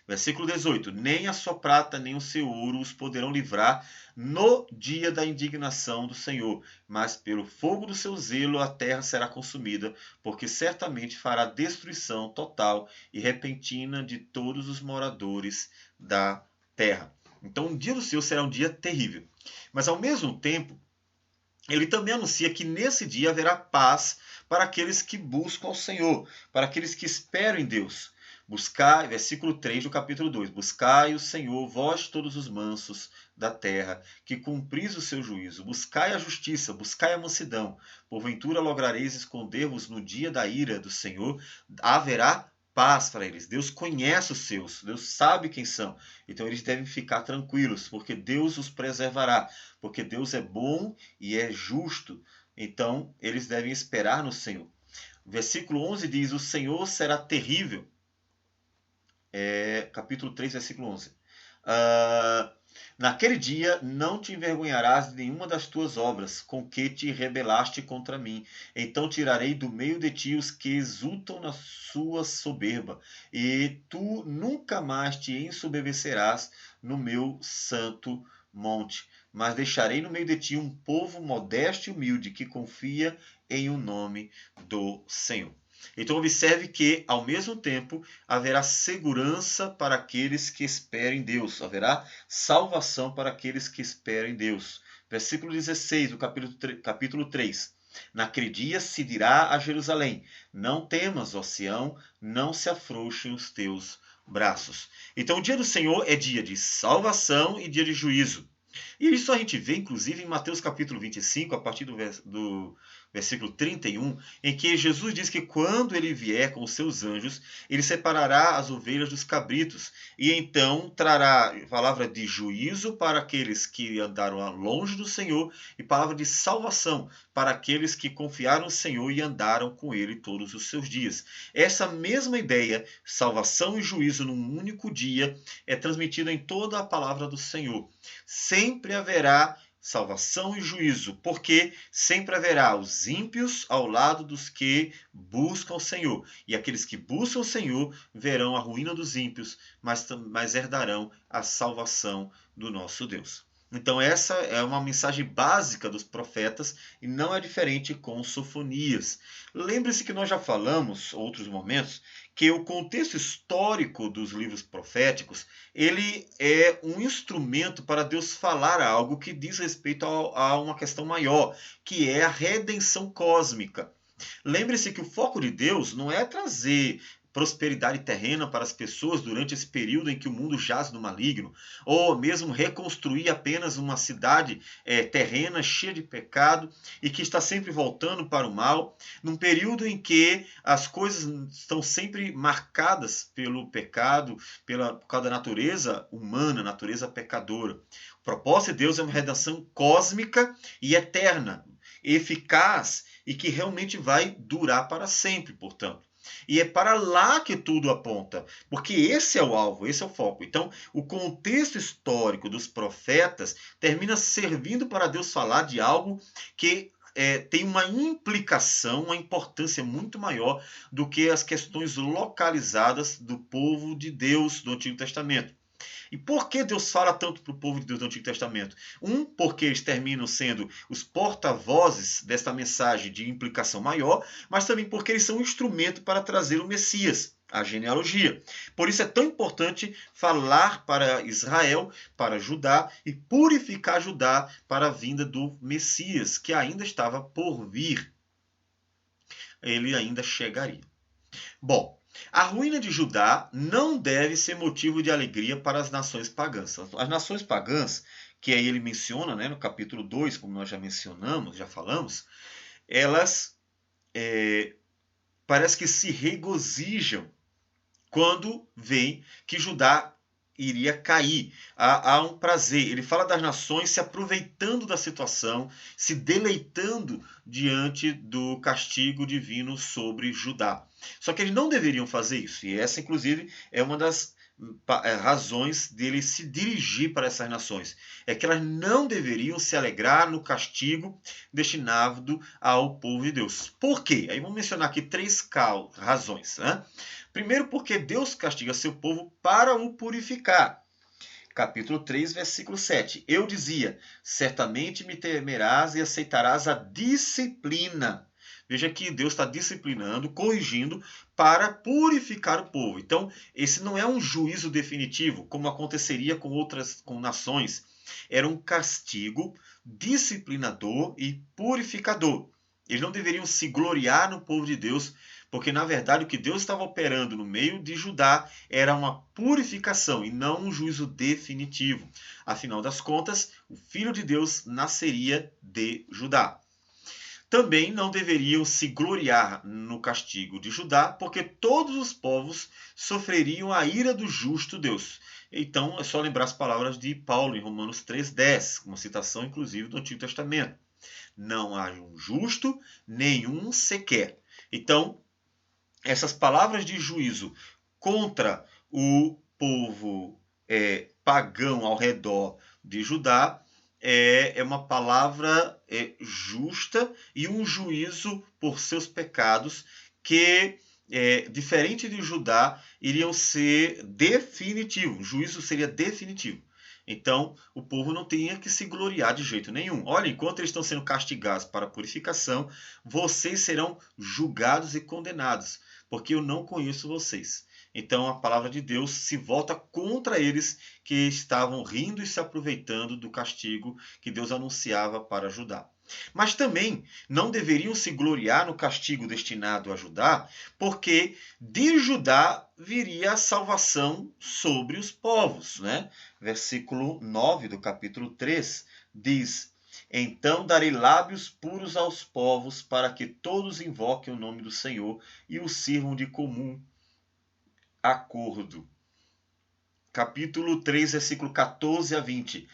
Versículo 18: Nem a sua prata nem o seu ouro os poderão livrar no dia da indignação do Senhor, mas pelo fogo do seu zelo a terra será consumida, porque certamente fará destruição total e repentina de todos os moradores da terra. Então o dia do Senhor será um dia terrível. Mas ao mesmo tempo, ele também anuncia que nesse dia haverá paz para aqueles que buscam ao Senhor, para aqueles que esperam em Deus. Buscai, versículo 3 do capítulo 2, buscai o Senhor, vós todos os mansos da terra, que cumpris o seu juízo, buscai a justiça, buscai a mansidão, porventura lograreis esconder-vos no dia da ira do Senhor, haverá paz para eles. Deus conhece os seus, Deus sabe quem são, então eles devem ficar tranquilos, porque Deus os preservará, porque Deus é bom e é justo, então eles devem esperar no Senhor. Versículo 11 diz, o Senhor será terrível, capítulo 3, versículo 11. Naquele dia não te envergonharás de nenhuma das tuas obras, com que te rebelaste contra mim. Então tirarei do meio de ti os que exultam na sua soberba, e tu nunca mais te ensoberbecerás no meu santo monte. Mas deixarei no meio de ti um povo modesto e humilde, que confia em o nome do Senhor. Então observe que, ao mesmo tempo, haverá segurança para aqueles que esperem em Deus. Haverá salvação para aqueles que esperem em Deus. Versículo 16 do capítulo 3. Naquele dia se dirá a Jerusalém, não temas, ó Sião, não se afrouxem os teus braços. Então o dia do Senhor é dia de salvação e dia de juízo. E isso a gente vê, inclusive, em Mateus capítulo 25, a partir do versículo 31, em que Jesus diz que quando ele vier com os seus anjos, ele separará as ovelhas dos cabritos, e então trará palavra de juízo para aqueles que andaram longe do Senhor, e palavra de salvação para aqueles que confiaram no Senhor e andaram com ele todos os seus dias. Essa mesma ideia, salvação e juízo num único dia, é transmitida em toda a palavra do Senhor. Sempre haverá salvação e juízo, porque sempre haverá os ímpios ao lado dos que buscam o Senhor. E aqueles que buscam o Senhor verão a ruína dos ímpios, mas herdarão a salvação do nosso Deus. Então essa é uma mensagem básica dos profetas e não é diferente com Sofonias. Lembre-se que nós já falamos, em outros momentos, que o contexto histórico dos livros proféticos, ele é um instrumento para Deus falar algo que diz respeito a uma questão maior, que é a redenção cósmica. Lembre-se que o foco de Deus não é trazer prosperidade terrena para as pessoas durante esse período em que o mundo jaz no maligno, ou mesmo reconstruir apenas uma cidade terrena cheia de pecado e que está sempre voltando para o mal, num período em que as coisas estão sempre marcadas pelo pecado, por causa da natureza humana, natureza pecadora. O propósito de Deus é uma redenção cósmica e eterna, eficaz e que realmente vai durar para sempre, portanto. E é para lá que tudo aponta, porque esse é o alvo, esse é o foco. Então, o contexto histórico dos profetas termina servindo para Deus falar de algo que tem uma implicação, uma importância muito maior do que as questões localizadas do povo de Deus do Antigo Testamento. E por que Deus fala tanto para o povo de Deus do Antigo Testamento? Porque eles terminam sendo os porta-vozes desta mensagem de implicação maior, mas também porque eles são um instrumento para trazer o Messias, a genealogia. Por isso é tão importante falar para Israel, para Judá, e purificar Judá para a vinda do Messias, que ainda estava por vir. Ele ainda chegaria. Bom, a ruína de Judá não deve ser motivo de alegria para as nações pagãs. As nações pagãs, que aí ele menciona, né, no capítulo 2, como nós já mencionamos, já falamos, elas parece que se regozijam quando veem que Judá iria cair. Há um prazer. Ele fala das nações se aproveitando da situação, se deleitando diante do castigo divino sobre Judá. Só que eles não deveriam fazer isso. E essa, inclusive, é uma das razões dele se dirigir para essas nações. É que elas não deveriam se alegrar no castigo destinado ao povo de Deus. Por quê? Aí vamos mencionar aqui 3 razões, né? Primeiro, porque Deus castiga seu povo para o purificar. Capítulo 3, versículo 7. Eu dizia, certamente me temerás e aceitarás a disciplina. Veja que Deus está disciplinando, corrigindo para purificar o povo. Então, esse não é um juízo definitivo, como aconteceria com nações. Era um castigo disciplinador e purificador. Eles não deveriam se gloriar no povo de Deus, porque na verdade o que Deus estava operando no meio de Judá era uma purificação e não um juízo definitivo. Afinal das contas, o Filho de Deus nasceria de Judá. Também não deveriam se gloriar no castigo de Judá, porque todos os povos sofreriam a ira do justo Deus. Então é só lembrar as palavras de Paulo em Romanos 3,10, uma citação inclusive do Antigo Testamento. Não há um justo, nenhum sequer. Então, essas palavras de juízo contra o povo pagão ao redor de Judá é uma palavra justa e um juízo por seus pecados que, diferente de Judá, iriam ser definitivos. O juízo seria definitivo. Então, o povo não tinha que se gloriar de jeito nenhum. Olha, enquanto eles estão sendo castigados para a purificação, vocês serão julgados e condenados, porque eu não conheço vocês. Então, a palavra de Deus se volta contra eles que estavam rindo e se aproveitando do castigo que Deus anunciava para Judá. Mas também não deveriam se gloriar no castigo destinado a Judá, porque de Judá viria a salvação sobre os povos, né? Versículo 9 do capítulo 3 diz: então darei lábios puros aos povos, para que todos invoquem o nome do Senhor e o sirvam de comum acordo. Capítulo 3, versículo 14 a 20.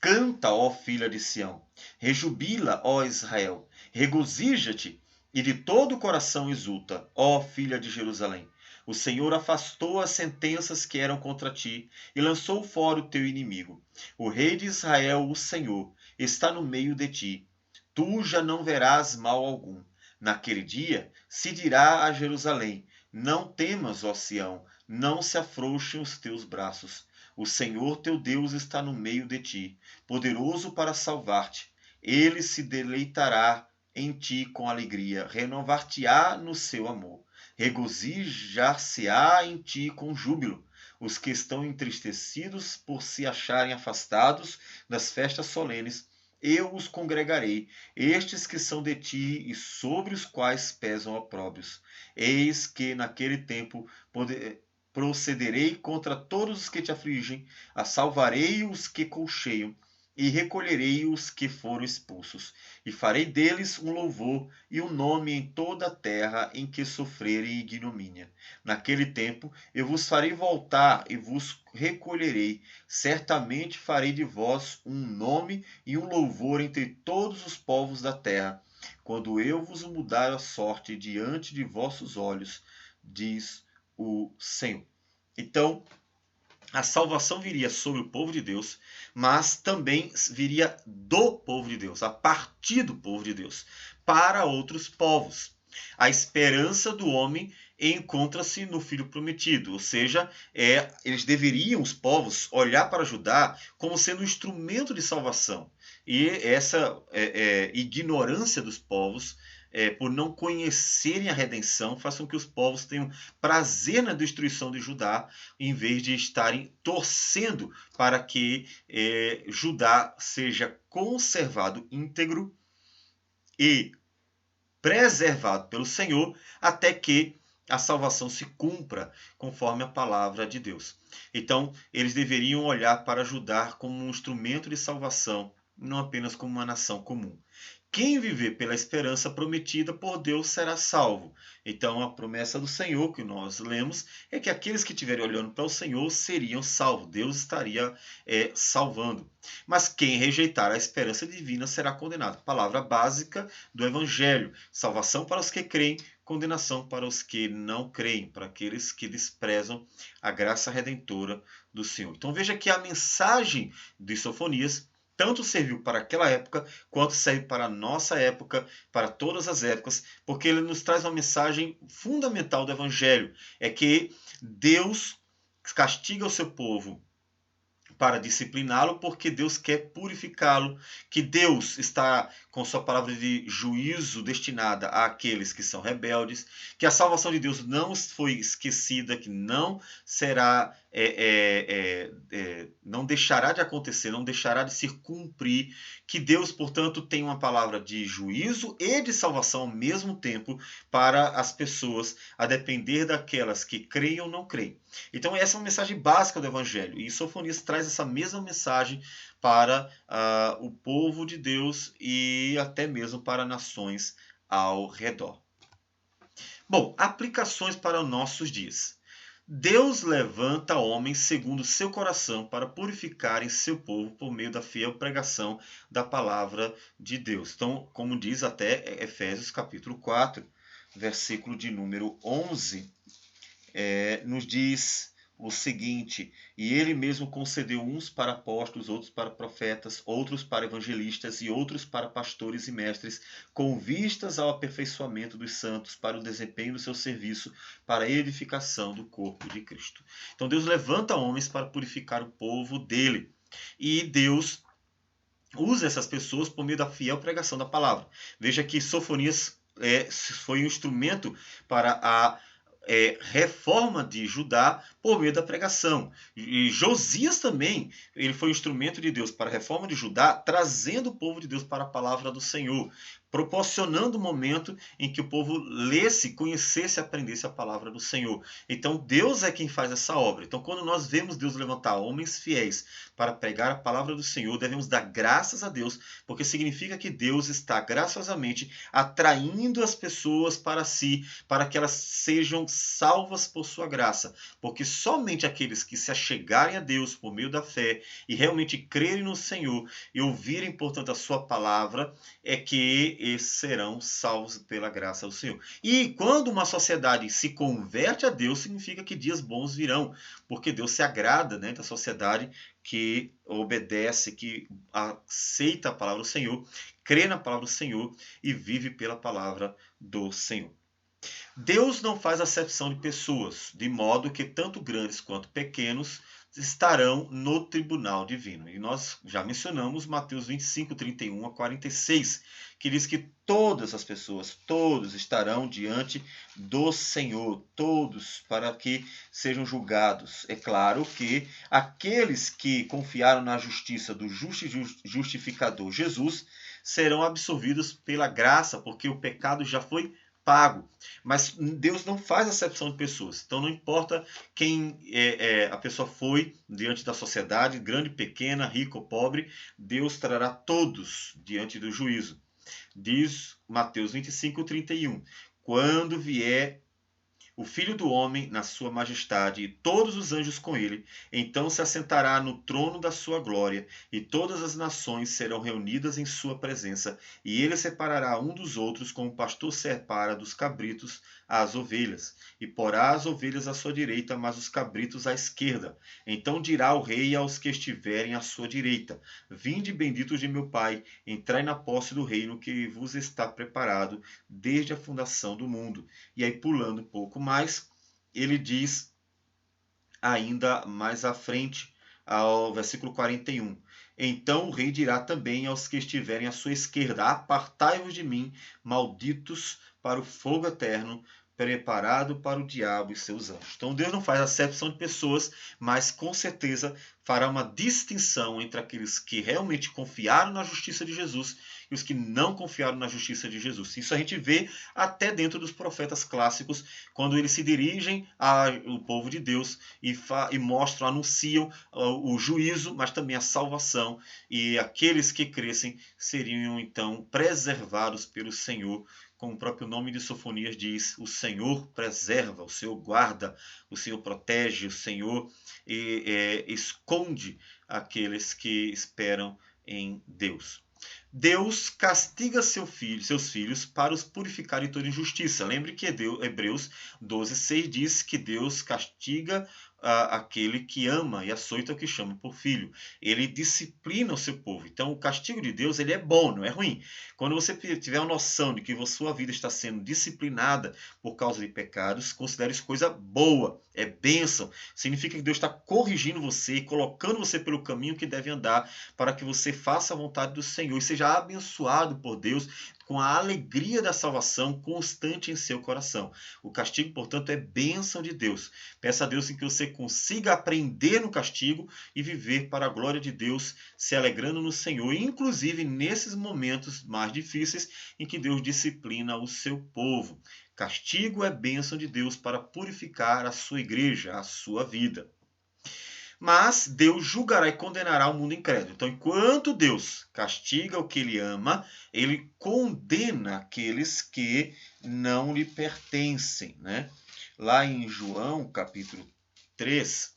Canta, ó filha de Sião, rejubila, ó Israel, regozija-te e de todo o coração exulta, ó filha de Jerusalém. O Senhor afastou as sentenças que eram contra ti e lançou fora o teu inimigo. O rei de Israel, o Senhor, está no meio de ti. Tu já não verás mal algum. Naquele dia se dirá a Jerusalém: não temas, ó Sião, não se afrouxem os teus braços. O Senhor teu Deus está no meio de ti, poderoso para salvar-te. Ele se deleitará em ti com alegria, renovar-te-á no seu amor. Regozijar-se-á em ti com júbilo. Os que estão entristecidos por se acharem afastados das festas solenes, eu os congregarei, estes que são de ti e sobre os quais pesam opróbrios. Eis que naquele tempo procederei contra todos os que te afligem, salvarei os que colcheiam, e recolherei os que foram expulsos, e farei deles um louvor e um nome em toda a terra em que sofrerem ignomínia. Naquele tempo eu vos farei voltar e vos recolherei. Certamente farei de vós um nome e um louvor entre todos os povos da terra, quando eu vos mudar a sorte diante de vossos olhos, diz o Senhor. Então, a salvação viria sobre o povo de Deus, mas também viria do povo de Deus, a partir do povo de Deus, para outros povos. A esperança do homem encontra-se no Filho Prometido. Ou seja, eles deveriam, os povos, olhar para Judá como sendo um instrumento de salvação. E essa ignorância dos povos, por não conhecerem a redenção, faz com que os povos tenham prazer na destruição de Judá, em vez de estarem torcendo para que Judá seja conservado íntegro e preservado pelo Senhor, até que a salvação se cumpra conforme a palavra de Deus. Então, eles deveriam olhar para Judá como um instrumento de salvação, não apenas como uma nação comum. Quem viver pela esperança prometida por Deus será salvo. Então, a promessa do Senhor que nós lemos é que aqueles que estiverem olhando para o Senhor seriam salvos. Deus estaria salvando. Mas quem rejeitar a esperança divina será condenado. Palavra básica do Evangelho: salvação para os que creem, condenação para os que não creem, para aqueles que desprezam a graça redentora do Senhor. Então, veja que a mensagem de Sofonias tanto serviu para aquela época, quanto serve para a nossa época, para todas as épocas, porque ele nos traz uma mensagem fundamental do Evangelho: é que Deus castiga o seu povo para discipliná-lo, porque Deus quer purificá-lo, que Deus está com sua palavra de juízo destinada àqueles que são rebeldes, que a salvação de Deus não foi esquecida, que não será, não deixará de acontecer, não deixará de se cumprir, que Deus, portanto, tem uma palavra de juízo e de salvação ao mesmo tempo para as pessoas, a depender daquelas que creem ou não creem. Então essa é uma mensagem básica do Evangelho, e Sofonias traz essa mesma mensagem para o povo de Deus e até mesmo para nações ao redor. Bom, aplicações para os nossos dias. Deus levanta homens segundo seu coração para purificarem seu povo por meio da fiel pregação da palavra de Deus. Então, como diz até Efésios capítulo 4, versículo de número 11, nos diz o seguinte: e ele mesmo concedeu uns para apóstolos, outros para profetas, outros para evangelistas e outros para pastores e mestres, com vistas ao aperfeiçoamento dos santos, para o desempenho do seu serviço, para a edificação do corpo de Cristo. Então Deus levanta homens para purificar o povo dele, e Deus usa essas pessoas por meio da fiel pregação da palavra. Veja que Sofonias foi um instrumento para a reforma de Judá por meio da pregação. E Josias também, ele foi um instrumento de Deus para a reforma de Judá, trazendo o povo de Deus para a palavra do Senhor, proporcionando o momento em que o povo lesse, conhecesse e aprendesse a palavra do Senhor. Então Deus é quem faz essa obra. Então quando nós vemos Deus levantar homens fiéis para pregar a palavra do Senhor, devemos dar graças a Deus, porque significa que Deus está graciosamente atraindo as pessoas para si, para que elas sejam salvas por sua graça. Porque somente aqueles que se achegarem a Deus por meio da fé e realmente crerem no Senhor e ouvirem, portanto, a sua palavra, é que eles serão salvos pela graça do Senhor. E quando uma sociedade se converte a Deus, significa que dias bons virão, porque Deus se agrada, né, da sociedade que obedece, que aceita a palavra do Senhor, crê na palavra do Senhor e vive pela palavra do Senhor. Deus não faz acepção de pessoas, de modo que tanto grandes quanto pequenos estarão no tribunal divino. E nós já mencionamos Mateus 25, 31 a 46, que diz que todas as pessoas, todos estarão diante do Senhor, todos, para que sejam julgados. É claro que aqueles que confiaram na justiça do justo e justificador Jesus serão absolvidos pela graça, porque o pecado já foi pago. Mas Deus não faz acepção de pessoas. Então não importa quem a pessoa foi diante da sociedade, grande, pequena, rico ou pobre, Deus trará todos diante do juízo. Diz Mateus 25, 31. Quando vier o Filho do Homem na sua majestade e todos os anjos com ele, então se assentará no trono da sua glória, e todas as nações serão reunidas em sua presença, e ele separará um dos outros, como o pastor separa dos cabritos as ovelhas, e porá as ovelhas à sua direita, mas os cabritos à esquerda. Então dirá o rei aos que estiverem à sua direita: vinde, benditos de meu Pai, entrai na posse do reino que vos está preparado desde a fundação do mundo. E aí, pulando um pouco mais, ele diz ainda mais à frente, ao versículo 41. Então o rei dirá também aos que estiverem à sua esquerda: apartai-vos de mim, malditos, para o fogo eterno, preparado para o diabo e seus anjos. Então Deus não faz acepção de pessoas, mas com certeza fará uma distinção entre aqueles que realmente confiaram na justiça de Jesus e os que não confiaram na justiça de Jesus. Isso a gente vê até dentro dos profetas clássicos, quando eles se dirigem ao povo de Deus e mostram, anunciam o juízo, mas também a salvação, e aqueles que crescem seriam então preservados pelo Senhor. Como o próprio nome de Sofonias diz, o Senhor preserva, o Senhor guarda, o Senhor protege, o Senhor esconde aqueles que esperam em Deus. Deus castiga seus filhos para os purificar de toda injustiça. Lembre que Hebreus 12:6 diz que Deus castiga aquele que ama e açoita o que chama por filho. Ele disciplina o seu povo. Então, o castigo de Deus ele é bom, não é ruim. Quando você tiver a noção de que a sua vida está sendo disciplinada por causa de pecados, considere isso coisa boa, é bênção. Significa que Deus está corrigindo você e colocando você pelo caminho que deve andar para que você faça a vontade do Senhor e seja abençoado por Deus com a alegria da salvação constante em seu coração. O castigo, portanto, é bênção de Deus. Peça a Deus em que você consiga aprender no castigo e viver para a glória de Deus, se alegrando no Senhor, inclusive nesses momentos mais difíceis em que Deus disciplina o seu povo. Castigo é bênção de Deus para purificar a sua igreja, a sua vida. Mas Deus julgará e condenará o mundo incrédulo. Então, enquanto Deus castiga o que ele ama, ele condena aqueles que não lhe pertencem, né? Lá em João, capítulo 3,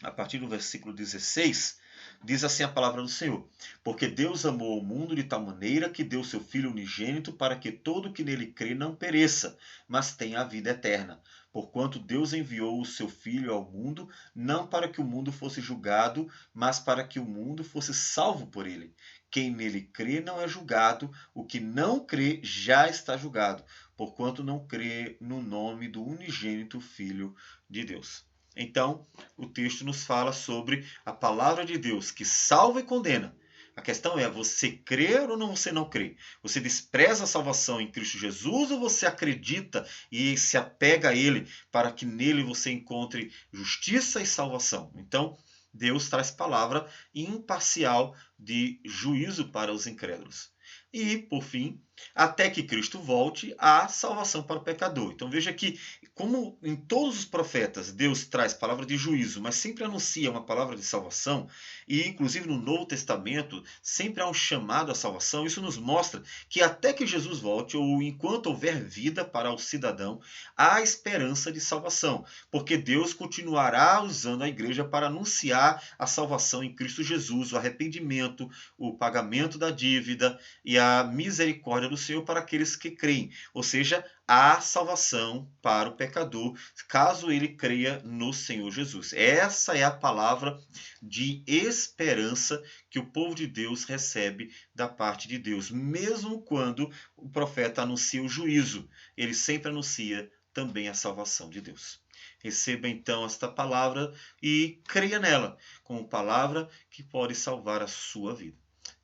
a partir do versículo 16, diz assim a palavra do Senhor: porque Deus amou o mundo de tal maneira que deu seu Filho unigênito para que todo que nele crê não pereça, mas tenha a vida eterna. Porquanto Deus enviou o seu Filho ao mundo, não para que o mundo fosse julgado, mas para que o mundo fosse salvo por ele. Quem nele crê não é julgado, o que não crê já está julgado, porquanto não crê no nome do unigênito Filho de Deus. Então, o texto nos fala sobre a palavra de Deus que salva e condena. A questão é, você crê ou não você não crê? Você despreza a salvação em Cristo Jesus ou você acredita e se apega a Ele para que nele você encontre justiça e salvação? Então, Deus traz palavra imparcial de juízo para os incrédulos. E, por fim, até que Cristo volte, há salvação para o pecador. Então veja que, como em todos os profetas Deus traz palavra de juízo, mas sempre anuncia uma palavra de salvação, e inclusive no Novo Testamento sempre há um chamado à salvação, isso nos mostra que até que Jesus volte, ou enquanto houver vida para o cidadão, há esperança de salvação, porque Deus continuará usando a igreja para anunciar a salvação em Cristo Jesus, o arrependimento, o pagamento da dívida e a misericórdia do Senhor para aqueles que creem. Ou seja, há salvação para o pecador, caso ele creia no Senhor Jesus. Essa é a palavra de esperança que o povo de Deus recebe da parte de Deus. Mesmo quando o profeta anuncia o juízo, ele sempre anuncia também a salvação de Deus. Receba então esta palavra e creia nela, como palavra que pode salvar a sua vida.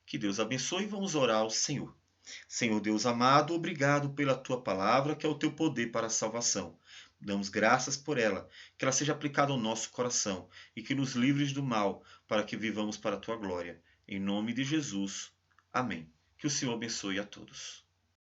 Que Deus abençoe e vamos orar ao Senhor. Senhor Deus amado, obrigado pela tua palavra, que é o teu poder para a salvação. Damos graças por ela, que ela seja aplicada ao nosso coração e que nos livres do mal, para que vivamos para a tua glória. Em nome de Jesus. Amém. Que o Senhor abençoe a todos.